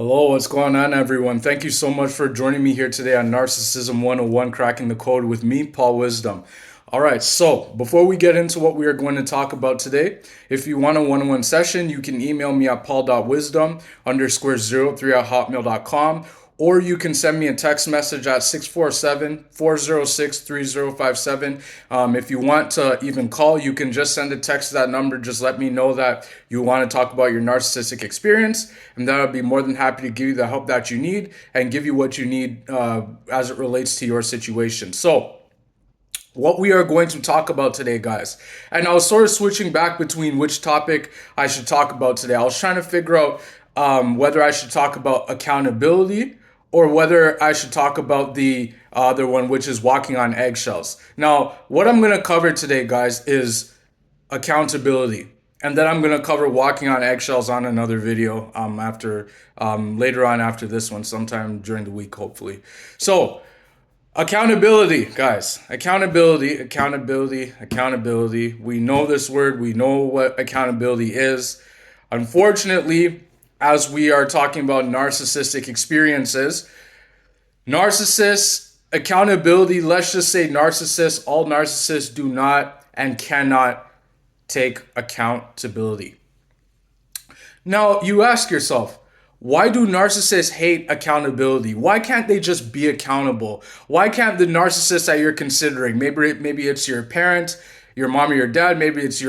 Hello, what's going on, everyone? Thank you so much for joining me here today on Narcissism 101 Cracking the Code with me, Paul Wisdom. All right, so before we get into what we are going to talk about today, if you want a one-on-one session, you can email me at paul.wisdom_03@hotmail.com, or you can send me a text message at 647-406-3057. If you want to even call, you can just send a text to that number. Just let me know that you want to talk about your narcissistic experience, and that I'll be more than happy to give you the help that you need and give you what you need as it relates to your situation. So, what we are going to talk about today, guys. And I was sort of switching back between which topic I should talk about today. I was trying to figure out whether I should talk about accountability or whether I should talk about the other one, which is walking on eggshells. Now, what I'm going to cover today, guys, is accountability. And then I'm going to cover walking on eggshells on another video after later on after this one, sometime during the week, hopefully. So, accountability, guys. Accountability. We know this word. We know what accountability is. Unfortunately, as we are talking about narcissistic experiences, narcissists, accountability, let's just say narcissists, all narcissists do not and cannot take accountability. Now, you ask yourself, why do narcissists hate accountability? Why can't they just be accountable? Why can't the narcissist that you're considering, maybe it's your parent, your mom or your dad, maybe it's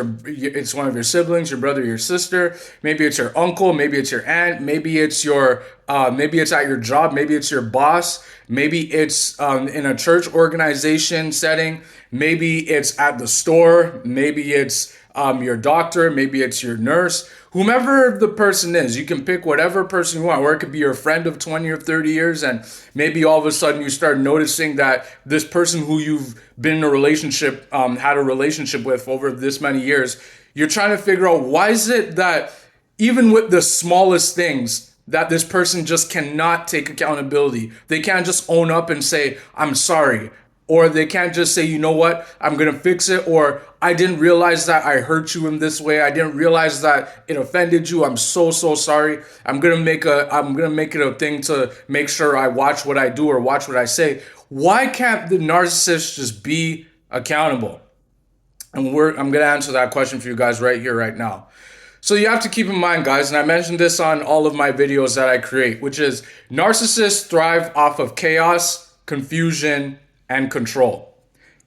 one of your siblings, your brother, your sister, maybe it's your uncle, maybe it's your aunt, maybe it's at your job, maybe it's your boss, maybe it's in a church organization setting, maybe it's at the store, maybe it's your doctor, maybe it's your nurse, whomever the person is. You can pick whatever person you want, or it could be your friend of 20 or 30 years, and maybe all of a sudden you start noticing that this person who you've been in a relationship, had a relationship with over this many years, you're trying to figure out why is it that even with the smallest things, that this person just cannot take accountability. They can't just own up and say, I'm sorry. Or they can't just say, you know what, I'm going to fix it. Or I didn't realize that I hurt you in this way. I didn't realize that it offended you. I'm so sorry. I'm going to make it a thing to make sure I watch what I do or watch what I say. Why can't the narcissist just be accountable? And I'm going to answer that question for you guys right here, right now. So you have to keep in mind, guys, and I mentioned this on all of my videos that I create, which is narcissists thrive off of chaos, confusion, and control.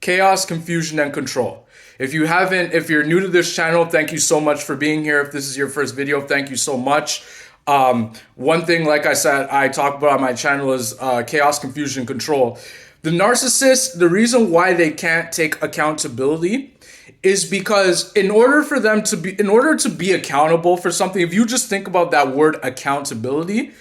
Chaos, confusion, and control. If you're new to this channel, thank you so much for being here. If this is your first video, thank you so much. One thing, like I said, I talk about on my channel is chaos, confusion, control. The narcissists, the reason why they can't take accountability is because in order to be accountable for something, if you just think about that word accountability,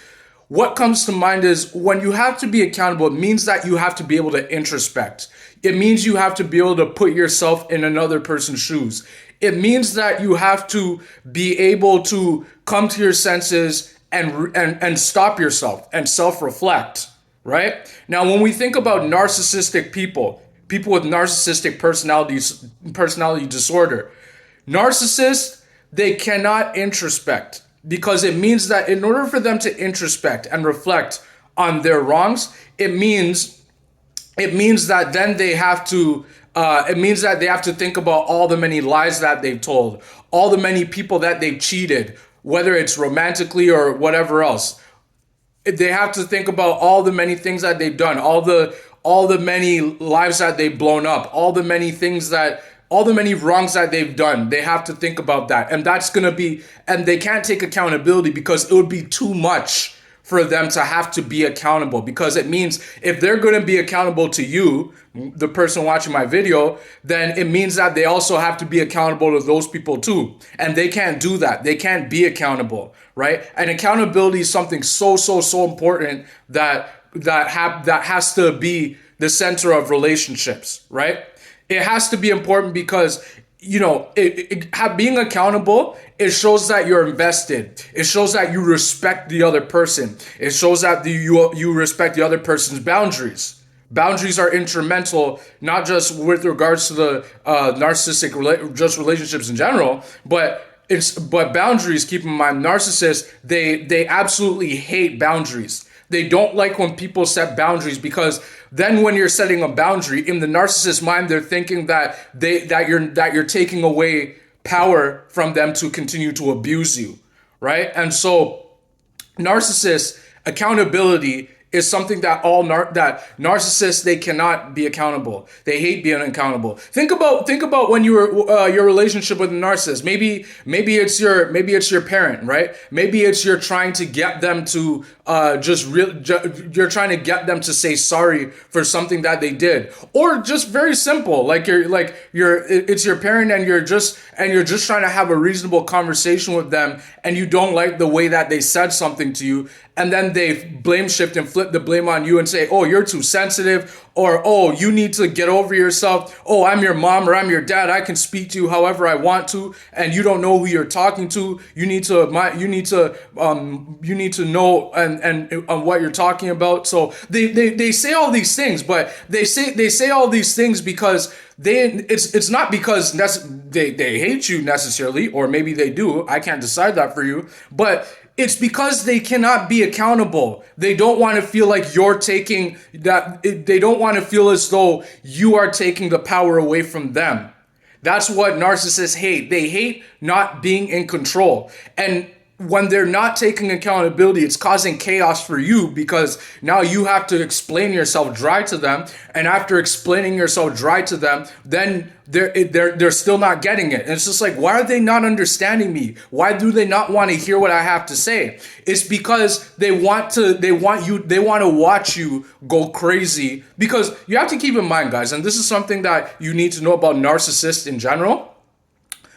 what comes to mind is when you have to be accountable, it means that you have to be able to introspect. It means you have to be able to put yourself in another person's shoes. It means that you have to be able to come to your senses and stop yourself and self-reflect, right? Now, when we think about narcissistic people with narcissistic personality disorder, narcissists, they cannot introspect. Because it means that in order for them to introspect and reflect on their wrongs, it means that then they have to think about all the many lies that they've told, all the many people that they've cheated, whether it's romantically or whatever else. They have to think about all the many things that they've done, all the many lives that they've blown up, all the many wrongs that they've done. They have to think about that. And they can't take accountability because it would be too much for them to have to be accountable. Because it means if they're going to be accountable to you, the person watching my video, then it means that they also have to be accountable to those people too. And they can't do that. They can't be accountable, right? And accountability is something so important that has to be the center of relationships, right? It has to be important because, being accountable, it shows that you're invested. It shows that you respect the other person. It shows that you respect the other person's boundaries. Boundaries are instrumental, not just with regards to the narcissistic just relationships in general, but boundaries, keep in mind, narcissists, they absolutely hate boundaries. They don't like when people set boundaries, because then when you're setting a boundary in the narcissist mind, they're thinking that you're taking away power from them to continue to abuse you, right? And so narcissists, accountability is something that that narcissists, they cannot be accountable. They hate being accountable. Think about when you were your relationship with a narcissist. Maybe it's your parent, right? Maybe it's you're trying to get them to you're trying to get them to say sorry for something that they did, or just very simple, like it's your parent, and you're just trying to have a reasonable conversation with them, and you don't like the way that they said something to you, and then they blame shift and flip the blame on you and say, oh, you're too sensitive, or oh, you need to get over yourself. Oh, I'm your mom or I'm your dad. I can speak to you however I want to, and you don't know who you're talking to. You need to know and what you're talking about. So they say all these things, but they say all these things because it's not because they hate you necessarily, or maybe they do. I can't decide that for you, but it's because they cannot be accountable. They don't want to feel like you're taking that. They don't want to feel as though you are taking the power away from them. That's what narcissists hate. They hate not being in control. And when they're not taking accountability, it's causing chaos for you, because now you have to explain yourself dry to them. And after explaining yourself dry to them, then they're still not getting it. And it's just like, why are they not understanding me? Why do they not want to hear what I have to say? It's because they want to watch you go crazy. Because you have to keep in mind, guys, and this is something that you need to know about narcissists in general.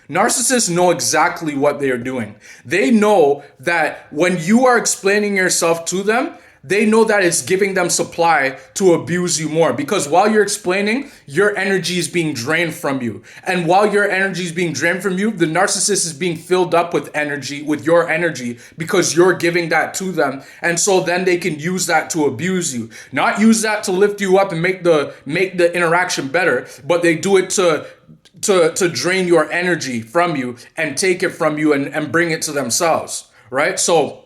Narcissists know exactly what they are doing. They know that when you are explaining yourself to them, they know that it's giving them supply to abuse you more, because while you're explaining, your energy is being drained from you. And while your energy is being drained from you, the narcissist is being filled up with energy, with your energy, because you're giving that to them. And so then they can use that to abuse you. Not use that to lift you up and make the interaction better, but they do it to drain your energy from you and take it from you and bring it to themselves, right? So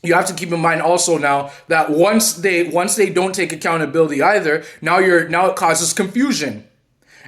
you have to keep in mind also now that once they don't take accountability either, now it causes confusion.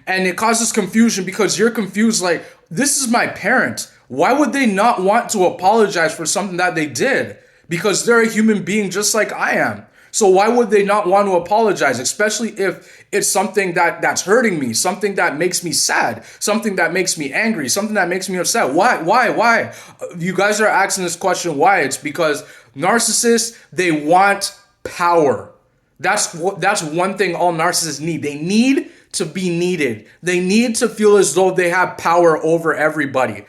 And it causes confusion because you're confused, like, this is my parent. Why would they not want to apologize for something that they did? Because they're a human being just like I am. So why would they not want to apologize, especially if it's something that's hurting me, something that makes me sad, something that makes me angry, something that makes me upset? Why? You guys are asking this question, why? It's because narcissists, they want power. That's one thing all narcissists need. They need to be needed. They need to feel as though they have power over everybody.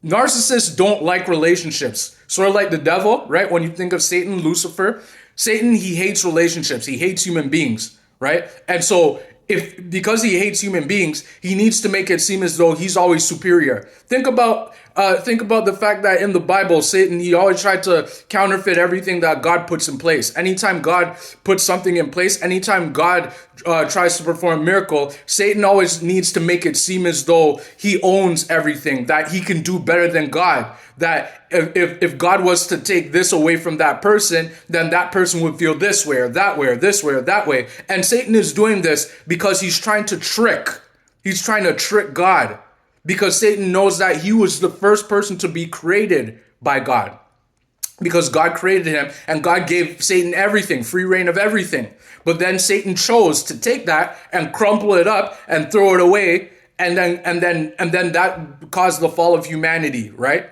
Narcissists don't like relationships. Sort of like the devil, right? When you think of Satan, Lucifer, Satan, he hates relationships. He hates human beings, right? And so because he hates human beings, he needs to make it seem as though he's always superior. Think about the fact that in the Bible, Satan, he always tried to counterfeit everything that God puts in place. Anytime God puts something in place, anytime God tries to perform a miracle, Satan always needs to make it seem as though he owns everything, that he can do better than God. That if God was to take this away from that person, then that person would feel this way or that way or this way or that way. And Satan is doing this because he's trying to trick God. Because Satan knows that he was the first person to be created by God. Because God created him and God gave Satan everything, free reign of everything. But then Satan chose to take that and crumple it up and throw it away. And then that caused the fall of humanity, right?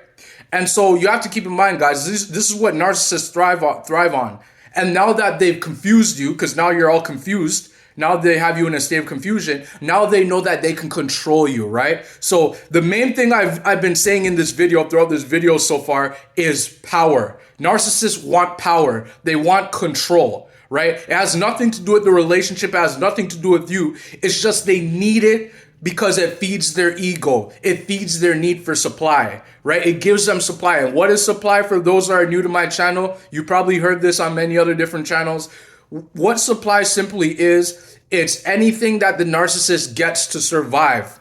And so you have to keep in mind, guys, this is what narcissists thrive on. And now that they've confused you, because now you're all confused, now they have you in a state of confusion, now they know that they can control you, right? So the main thing I've been saying in this video, throughout this video so far, is power. Narcissists want power. They want control, right? It has nothing to do with the relationship. It has nothing to do with you. It's just they need it because it feeds their ego. It feeds their need for supply, right? It gives them supply. And what is supply? For those that are new to my channel, you probably heard this on many other different channels. What supply simply is, it's anything that the narcissist gets to survive.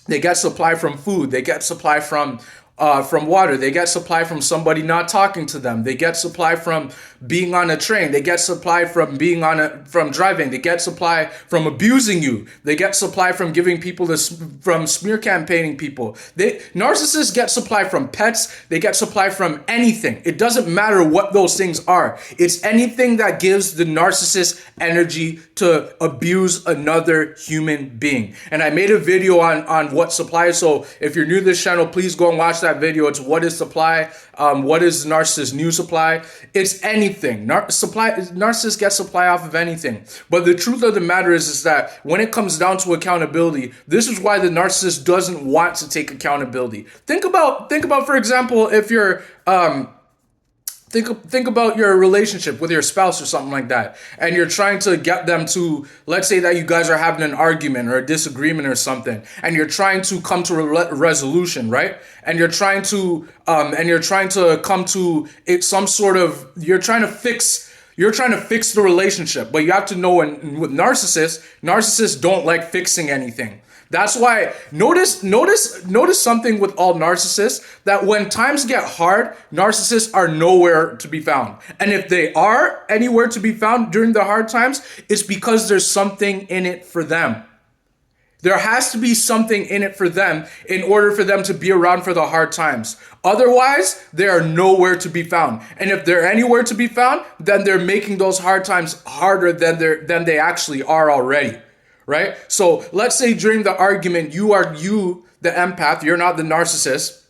They get supply from food. They get supply from from water. They get supply from somebody not talking to them. They get supply from being on a train. They get supply from from driving. They get supply from abusing you. They get supply from giving people this, from smear campaigning people. Narcissists get supply from pets. They get supply from anything. It doesn't matter what those things are. It's anything that gives the narcissist energy to abuse another human being. And I made a video on what supply is. So if you're new to this channel, please go and watch that video. It's what is supply, what is narcissist new supply. It's anything. Narcissists get supply off of anything. But the truth of the matter is that when it comes down to accountability, this is why the narcissist doesn't want to take accountability. Think about, for example, if you're Think about your relationship with your spouse or something like that, and you're trying to get them to, let's say that you guys are having an argument or a disagreement or something, and you're trying to come to a resolution, right? And you're trying to come to it, some sort of, you're trying to fix the relationship. But you have to know, with narcissists don't like fixing anything. That's why notice something with all narcissists, that when times get hard, narcissists are nowhere to be found. And if they are anywhere to be found during the hard times, it's because there's something in it for them. There has to be something in it for them in order for them to be around for the hard times. Otherwise, they are nowhere to be found. And if they're anywhere to be found, then they're making those hard times harder than they actually are already. Right? So let's say during the argument, you, the empath, you're not the narcissist,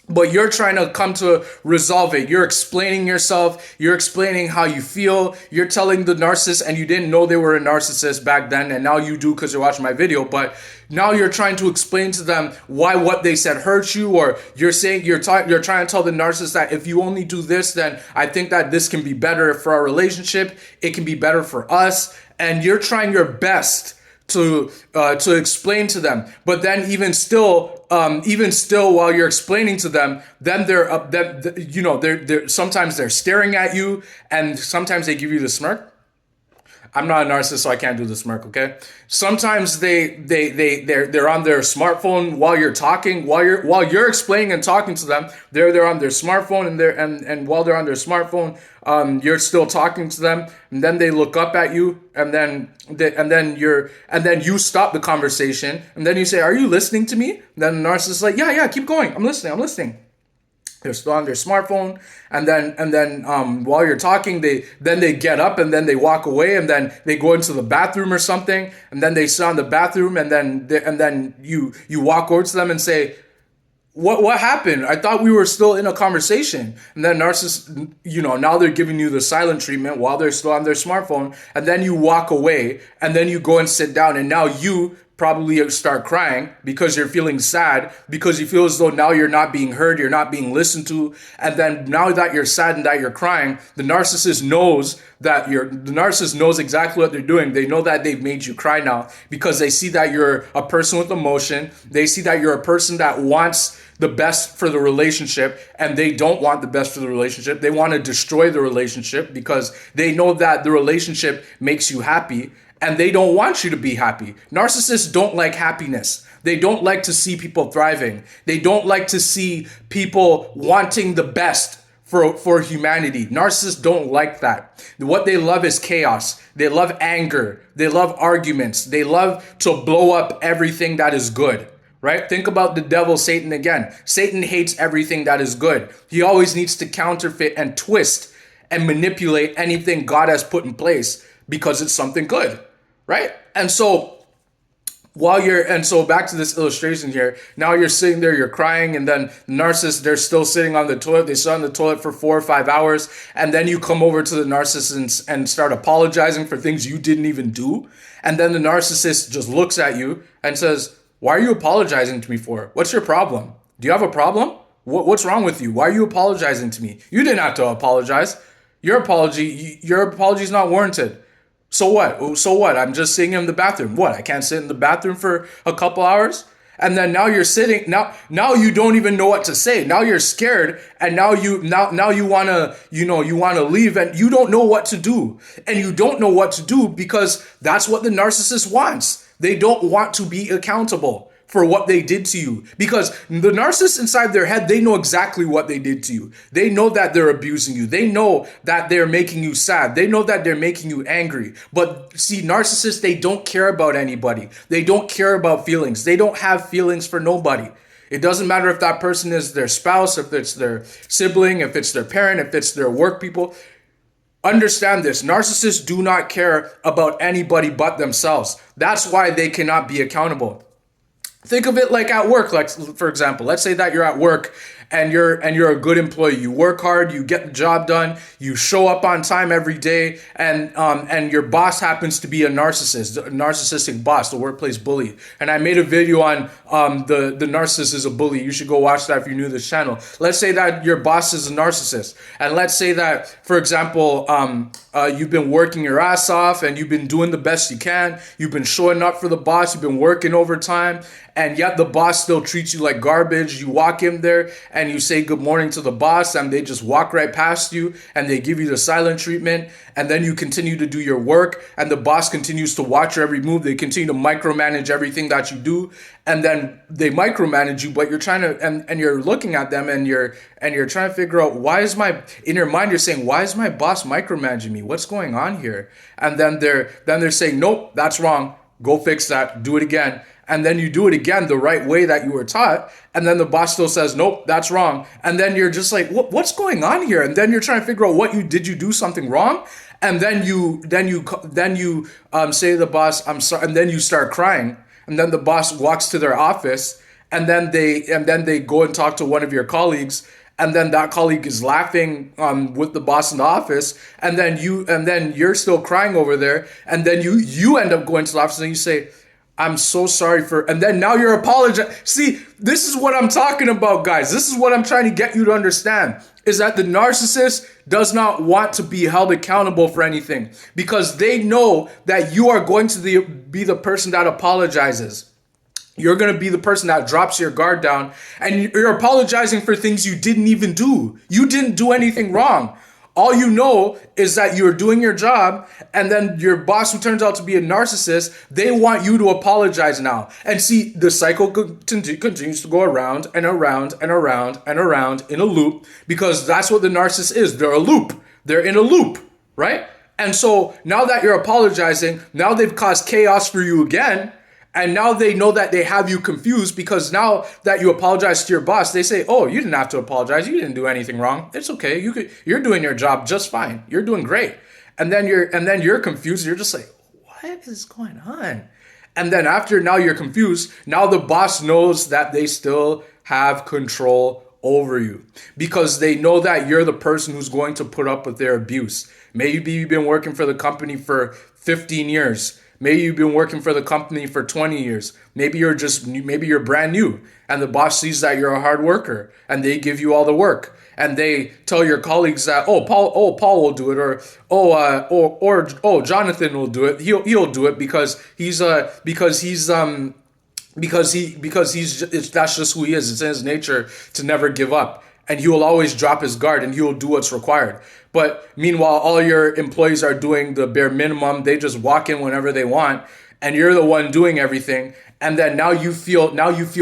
but you're trying to come to resolve it. You're explaining yourself. You're explaining how you feel. You're telling the narcissist, and you didn't know they were a narcissist back then, and now you do because you're watching my video. But now you're trying to explain to them why what they said hurt you, or you're trying to tell the narcissist that if you only do this, then I think that this can be better for our relationship. It can be better for us, and you're trying your best to explain to them. But then even still, while you're explaining to them, then they're sometimes they're staring at you, and sometimes they give you the smirk. I'm not a narcissist, so I can't do the smirk, okay? Sometimes they're on their smartphone while you're talking, while you're explaining and talking to them. They're on their smartphone, and while they're on their smartphone, you're still talking to them, and then they look up at you, and then you stop the conversation, and then you say, "Are you listening to me?" And then the narcissist is like, "Yeah, keep going. I'm listening." They're still on their smartphone, and then while you're talking, they get up, and then they walk away, and then they go into the bathroom or something, and then they sit in the bathroom, and then you walk over to them and say, What happened? I thought we were still in a conversation. And then narcissists, now they're giving you the silent treatment while they're still on their smartphone, and then you walk away, and then you go and sit down, and now you probably start crying because you're feeling sad, because you feel as though now you're not being heard, you're not being listened to. And then now that you're sad and that you're crying, the narcissist knows exactly what they're doing. They know that they've made you cry now because they see that you're a person with emotion. They see that you're a person that wants the best for the relationship, and they don't want the best for the relationship. They want to destroy the relationship because they know that the relationship makes you happy, and they don't want you to be happy. Narcissists don't like happiness. They don't like to see people thriving. They don't like to see people wanting the best for humanity. Narcissists don't like that. What they love is chaos. They love anger. They love arguments. They love to blow up everything that is good. Right? Think about the devil, Satan, again. Satan hates everything that is good. He always needs to counterfeit and twist and manipulate anything God has put in place because it's something good, right? And so back to this illustration here, now you're sitting there, you're crying, and then narcissists, they're still sitting on the toilet. They sit on the toilet for 4 or 5 hours, and then you come over to the narcissist and start apologizing for things you didn't even do. And then the narcissist just looks at you and says, "Why are you apologizing to me for? What's your problem? Do you have a problem? What's wrong with you? Why are you apologizing to me? You didn't have to apologize. Your apology is not warranted. So what? So what? I'm just sitting in the bathroom. What? I can't sit in the bathroom for a couple hours?" And then now you're sitting. Now you don't even know what to say. Now you're scared, and now you wanna leave, and you don't know what to do. And you don't know what to do because that's what the narcissist wants. They don't want to be accountable. for what they did to you, because the narcissist inside their head, they know exactly what they did to you. They know that they're abusing you. They know that they're making you sad. They know that they're making you angry. But see, narcissists, they don't care about anybody. They don't care about feelings. They don't have feelings for nobody. It doesn't matter if that person is their spouse, if it's their sibling, if it's their parent, if it's their work people. Understand this. Narcissists do not care about anybody but themselves. That's why they cannot be accountable. Think of it like at work. Like, for example, let's say that you're at work and you're a good employee. You work hard, you get the job done, you show up on time every day, and your boss happens to be a narcissist, a narcissistic boss, the workplace bully. And I made a video on the narcissist is a bully. You should go watch that if you're new to this channel. Let's say that your boss is a narcissist, and let's say that, for example, you've been working your ass off and you've been doing the best you can. You've been showing up for the boss. You've been working overtime, and yet the boss still treats you like garbage. You walk in there and you say good morning to the boss, and they just walk right past you and they give you the silent treatment, and then you continue to do your work, and the boss continues to watch your every move. They continue to micromanage everything that you do, and then they micromanage you, but you're trying to, and you're looking at them and you're trying to figure out, in your mind you're saying, why is my boss micromanaging me? What's going on here? And then they're saying, nope, that's wrong. Go fix that. Do it again. And then you do it again the right way that you were taught. And then the boss still says, nope, that's wrong. And then you're just like, what's going on here? And then you're trying to figure out did you do something wrong? And then you say to the boss, I'm sorry. And then you start crying. And then the boss walks to their office, and then they go and talk to one of your colleagues. And then that colleague is laughing with the boss in the office, and then you're still crying over there, and then you end up going to the office and you say, I'm so sorry and then now you're apologizing. See, this is what I'm talking about, guys. This is what I'm trying to get you to understand, is that the narcissist does not want to be held accountable for anything, because they know that you are going to be the person that apologizes. You're going to be the person that drops your guard down, and you're apologizing for things you didn't even do. You didn't do anything wrong. All you know is that you're doing your job, and then your boss, who turns out to be a narcissist, they want you to apologize now. And see, the cycle continues to go around and around and around and around in a loop, because that's what the narcissist is. They're a loop. They're in a loop, right? And so now that you're apologizing, now they've caused chaos for you again. And now they know that they have you confused, because now that you apologize to your boss, they say, oh, you didn't have to apologize. You didn't do anything wrong. It's okay. You're doing your job just fine. You're doing great. And then you're confused. You're just like, what is going on? And then now you're confused. Now the boss knows that they still have control over you, because they know that you're the person who's going to put up with their abuse. Maybe you've been working for the company for 15 years. Maybe you've been working for the company for 20 years. Maybe you're brand new, and the boss sees that you're a hard worker, and they give you all the work, and they tell your colleagues that, Paul will do it, or Jonathan will do it. He'll do it because that's just who he is. It's in his nature to never give up. And he will always drop his guard, and he will do what's required. But meanwhile, all your employees are doing the bare minimum. They just walk in whenever they want, and you're the one doing everything. And then now you feel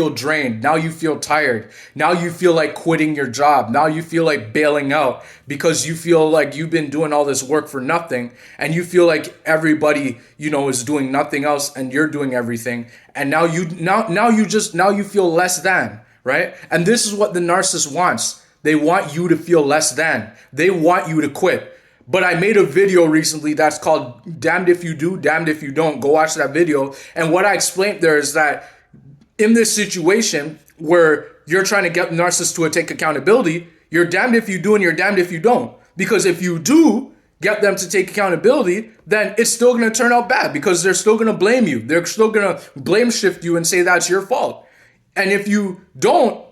drained. Now you feel tired. Now you feel like quitting your job. Now you feel like bailing out, because you feel like you've been doing all this work for nothing, and you feel like everybody, is doing nothing else, and you're doing everything. And now you feel less than. Right? And this is what the narcissist wants. They want you to feel less than. They want you to quit. But I made a video recently that's called Damned If You Do, Damned If You Don't. Go watch that video. And what I explained there is that in this situation where you're trying to get the narcissist to take accountability, you're damned if you do and you're damned if you don't. Because if you do get them to take accountability, then it's still going to turn out bad, because they're still going to blame you. They're still going to blame shift you and say that's your fault. And if you don't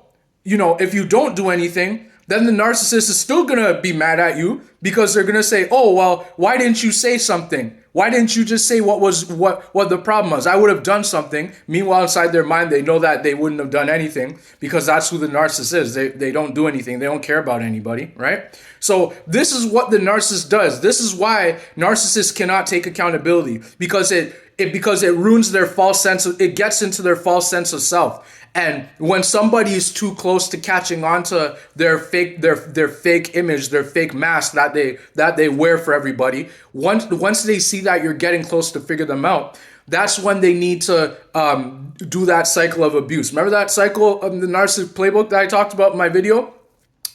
do anything, then the narcissist is still going to be mad at you, because they're going to say, oh, well, why didn't you say something? Why didn't you just say what the problem was? I would have done something. Meanwhile, inside their mind, they know that they wouldn't have done anything, because that's who the narcissist is. They don't do anything. They don't care about anybody, right? So this is what the narcissist does. This is why narcissists cannot take accountability, because it because it ruins their false sense of, it gets into their false sense of self. And when somebody is too close to catching on to their fake image, their fake mask that they wear for everybody, once they see that you're getting close to figure them out, that's when they need to do that cycle of abuse. Remember that cycle of the narcissist playbook that I talked about in my video?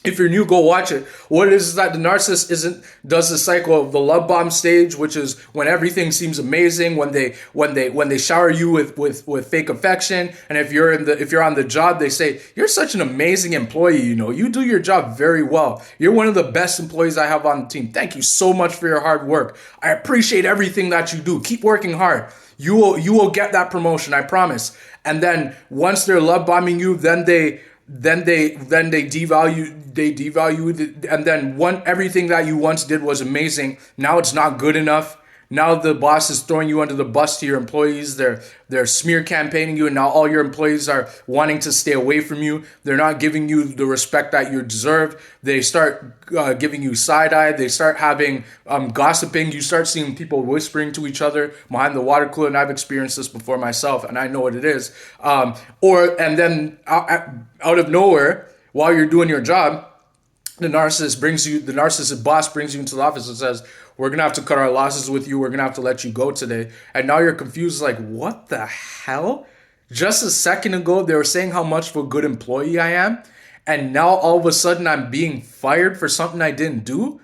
If you're new, go watch it. What it is that the narcissist does the cycle of the love bomb stage, which is when everything seems amazing, when they shower you with fake affection, and if you're on the job, they say you're such an amazing employee. You do your job very well. You're one of the best employees I have on the team. Thank you so much for your hard work. I appreciate everything that you do. Keep working hard. You will get that promotion, I promise. And then once they're love bombing you, then they devalue it, and then everything that you once did was amazing. Now it's not good enough. Now the boss is throwing you under the bus to your employees. They're smear campaigning you, and now all your employees are wanting to stay away from you. They're not giving you the respect that you deserve. They start giving you side eye. They start having gossiping. You start seeing people whispering to each other behind the water cooler, and I've experienced this before myself, and I know what it is. And then out of nowhere, while you're doing your job, the narcissist boss brings you into the office and says, we're going to have to cut our losses with you. We're going to have to let you go today. And now you're confused, like, what the hell? Just a second ago, they were saying how much of a good employee I am. And now all of a sudden I'm being fired for something I didn't do.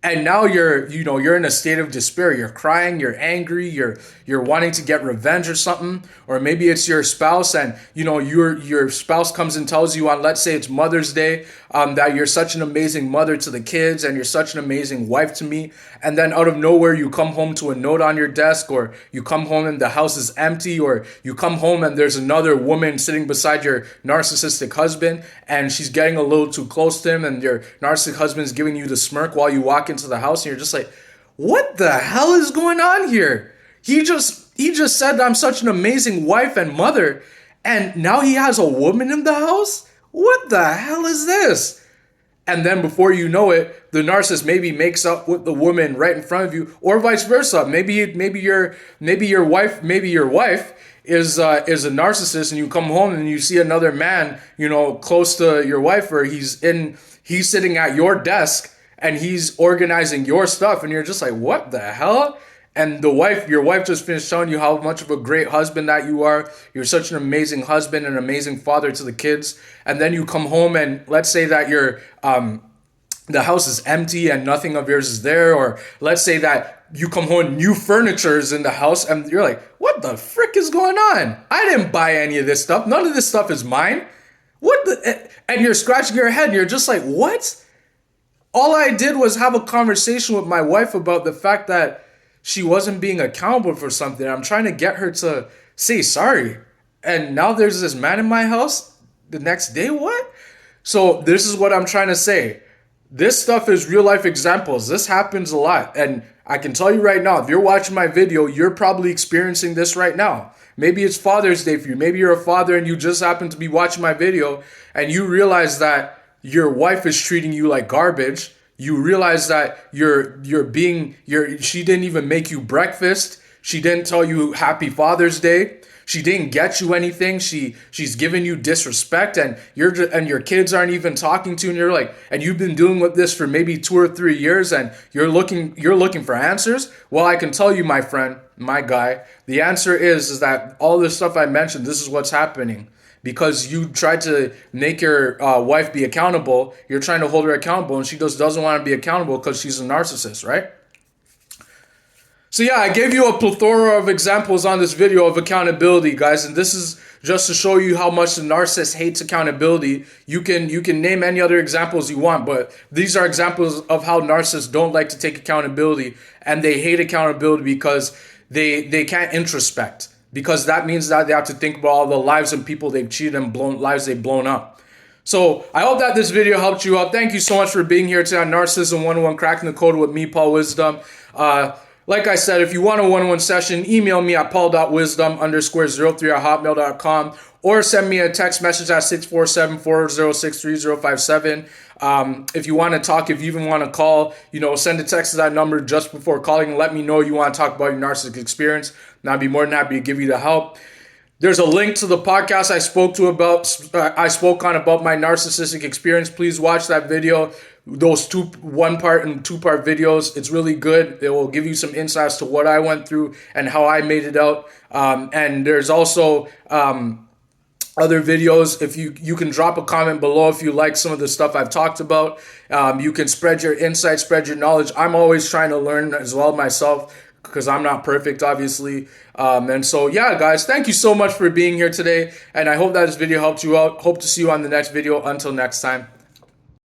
And now you're in a state of despair. You're crying, you're angry, you're wanting to get revenge or something. Or maybe it's your spouse, and your spouse comes and tells you on, let's say it's Mother's Day, that you're such an amazing mother to the kids and you're such an amazing wife to me. And then out of nowhere, you come home to a note on your desk, or you come home and the house is empty, or you come home and there's another woman sitting beside your narcissistic husband and she's getting a little too close to him, and your narcissistic husband's giving you the smirk while you walk into the house, and you're just like, what the hell is going on here? He just said I'm such an amazing wife and mother, and now he has a woman in the house? What the hell is this? And then before you know it, the narcissist maybe makes up with the woman right in front of you, or vice versa. Maybe your wife is a narcissist, and you come home and you see another man, close to your wife, or he's sitting at your desk and he's organizing your stuff, and you're just like, what the hell? And your wife just finished telling you how much of a great husband that you are. You're such an amazing husband and an amazing father to the kids. And then you come home and let's say that the house is empty and nothing of yours is there. Or let's say that you come home and new furniture is in the house, and you're like, what the frick is going on? I didn't buy any of this stuff. None of this stuff is mine. And you're scratching your head and you're just like, what? All I did was have a conversation with my wife about the fact that she wasn't being accountable for something. I'm trying to get her to say sorry. And now there's this man in my house the next day? What? So this is what I'm trying to say. This stuff is real life examples. This happens a lot. And I can tell you right now, if you're watching my video, you're probably experiencing this right now. Maybe it's Father's Day for you. Maybe you're a father and you just happen to be watching my video and you realize that your wife is treating you like garbage. You realize that she didn't even make you breakfast. She didn't tell you Happy Father's Day. She didn't get you anything. She's giving you disrespect, and your kids aren't even talking to you, and you're like, and you've been dealing with this for maybe 2 or 3 years, and you're looking for answers. Well, I can tell you, my friend, my guy, the answer is that all this stuff I mentioned, this is what's happening. Because you tried to make your wife be accountable, you're trying to hold her accountable, and she just doesn't want to be accountable because she's a narcissist, right? So yeah, I gave you a plethora of examples on this video of accountability, guys, and this is just to show you how much the narcissist hates accountability. You can name any other examples you want, but these are examples of how narcissists don't like to take accountability, and they hate accountability because they can't introspect. Because that means that they have to think about all the lives and people they've cheated and lives they've blown up. So I hope that this video helped you out. Thank you so much for being here today on Narcissism 101, Cracking the Code with me, Paul Wisdom. Like I said, if you want a one-on-one session, email me at paul.wisdom_03@hotmail.com or send me a text message at 647-406-3057. If you want to talk, if you even want to call, send a text to that number just before calling and let me know you want to talk about your narcissistic experience. And I'd be more than happy to give you the help. There's a link to the podcast I spoke on about my narcissistic experience. Please watch that video. Those 1-part and 2-part videos. It's really good. It will give you some insights to what I went through and how I made it out. And there's also other videos. If you can drop a comment below if you like some of the stuff I've talked about. You can spread your insight, spread your knowledge. I'm always trying to learn as well myself, because I'm not perfect, obviously. And so, yeah, guys, thank you so much for being here today. And I hope that this video helped you out. Hope to see you on the next video. Until next time.